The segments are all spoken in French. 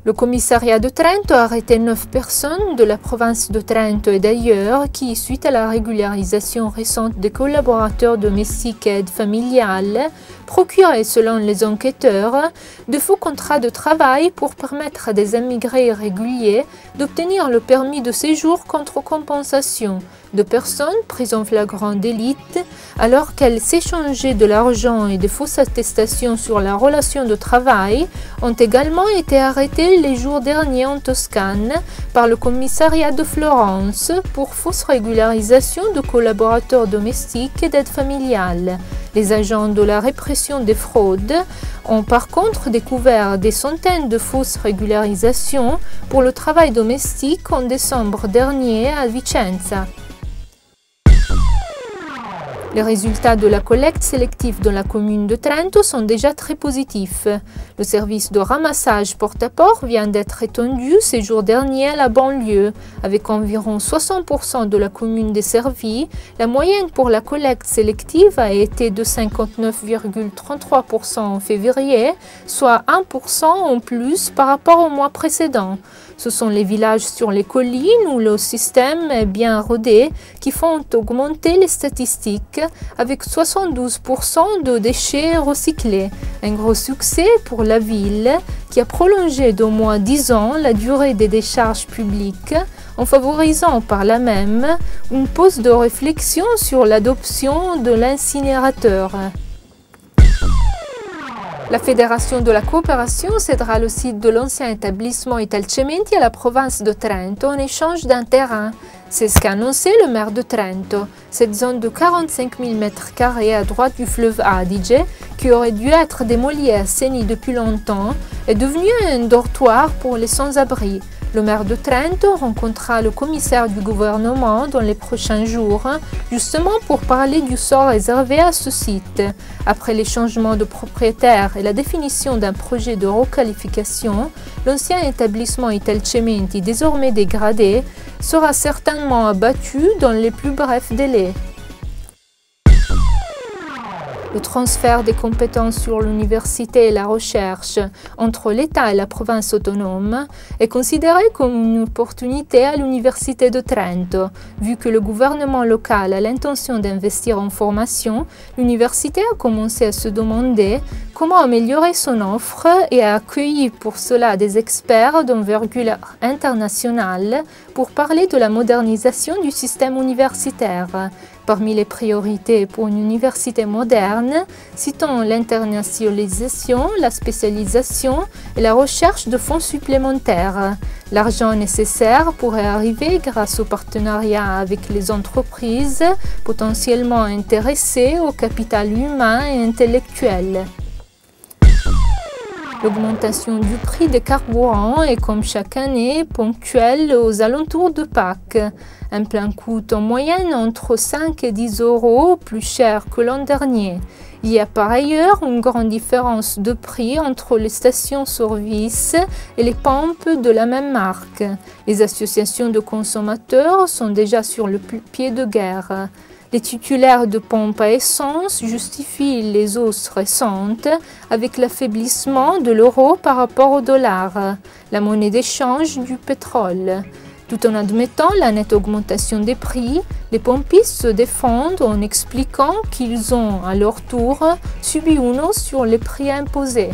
Le commissariat de Trento a arrêté 9 personnes de la province de Trento et d'ailleurs qui, suite à la régularisation récente des collaborateurs domestiques et aides familiales, procuraient, selon les enquêteurs, de faux contrats de travail pour permettre à des immigrés irréguliers d'obtenir le permis de séjour contre compensation. De personnes prises en flagrant délit alors qu'elles s'échangeaient de l'argent et de fausses attestations sur la relation de travail ont également été arrêtées les jours derniers en Toscane par le commissariat de Florence pour fausse régularisation de collaborateurs domestiques et d'aide familiale. Les agents de la répression des fraudes ont par contre découvert des centaines de fausses régularisations pour le travail domestique en décembre dernier à Vicenza. Les résultats de la collecte sélective dans la commune de Trento sont déjà très positifs. Le service de ramassage porte-à-porte vient d'être étendu ces jours derniers à la banlieue. Avec environ 60% de la commune desservie, la moyenne pour la collecte sélective a été de 59,33% en février, soit 1% en plus par rapport au mois précédent. Ce sont les villages sur les collines où le système est bien rodé qui font augmenter les statistiques avec 72% de déchets recyclés. Un gros succès pour la ville qui a prolongé d'au moins 10 ans la durée des décharges publiques en favorisant par là même une pause de réflexion sur l'adoption de l'incinérateur. La Fédération de la coopération cédera le site de l'ancien établissement Italcementi à la province de Trento en échange d'un terrain. C'est ce qu'a annoncé le maire de Trento. Cette zone de 45 000 m² à droite du fleuve Adige, qui aurait dû être démolie et assainie depuis longtemps, est devenue un dortoir pour les sans-abri. Le maire de Trento rencontrera le commissaire du gouvernement dans les prochains jours, justement pour parler du sort réservé à ce site. Après les changements de propriétaire et la définition d'un projet de requalification, l'ancien établissement Italcementi, désormais dégradé, sera certainement abattu dans les plus brefs délais. Le transfert des compétences sur l'université et la recherche entre l'État et la province autonome est considéré comme une opportunité à l'université de Trento. Vu que le gouvernement local a l'intention d'investir en formation, l'université a commencé à se demander comment améliorer son offre et a accueilli pour cela des experts d'envergure internationale pour parler de la modernisation du système universitaire. Parmi les priorités pour une université moderne, citons l'internationalisation, la spécialisation et la recherche de fonds supplémentaires. L'argent nécessaire pourrait arriver grâce au partenariat avec les entreprises potentiellement intéressées au capital humain et intellectuel. L'augmentation du prix des carburants est comme chaque année ponctuelle aux alentours de Pâques. Un plein coûte en moyenne entre 5 et 10 euros plus cher que l'an dernier. Il y a par ailleurs une grande différence de prix entre les stations-service et les pompes de la même marque. Les associations de consommateurs sont déjà sur le pied de guerre. Les titulaires de pompes à essence justifient les hausses récentes avec l'affaiblissement de l'euro par rapport au dollar, la monnaie d'échange du pétrole. Tout en admettant la nette augmentation des prix, les pompistes se défendent en expliquant qu'ils ont à leur tour subi une hausse sur les prix imposés.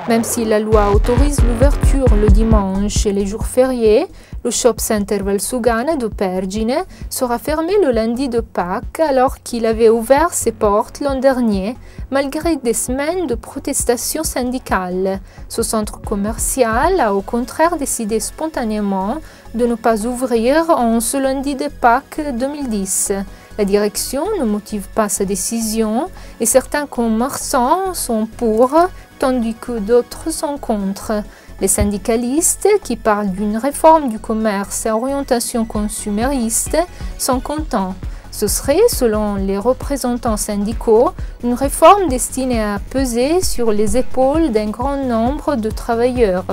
Même si la loi autorise l'ouverture le dimanche et les jours fériés, le Shop Center Valsugana de Pergine sera fermé le lundi de Pâques alors qu'il avait ouvert ses portes l'an dernier, malgré des semaines de protestations syndicales. Ce centre commercial a au contraire décidé spontanément de ne pas ouvrir en ce lundi de Pâques 2010. La direction ne motive pas sa décision et certains commerçants sont pour, tandis que d'autres sont contre. Les syndicalistes, qui parlent d'une réforme du commerce à orientation consumériste, sont contents. Ce serait, selon les représentants syndicaux, une réforme destinée à peser sur les épaules d'un grand nombre de travailleurs.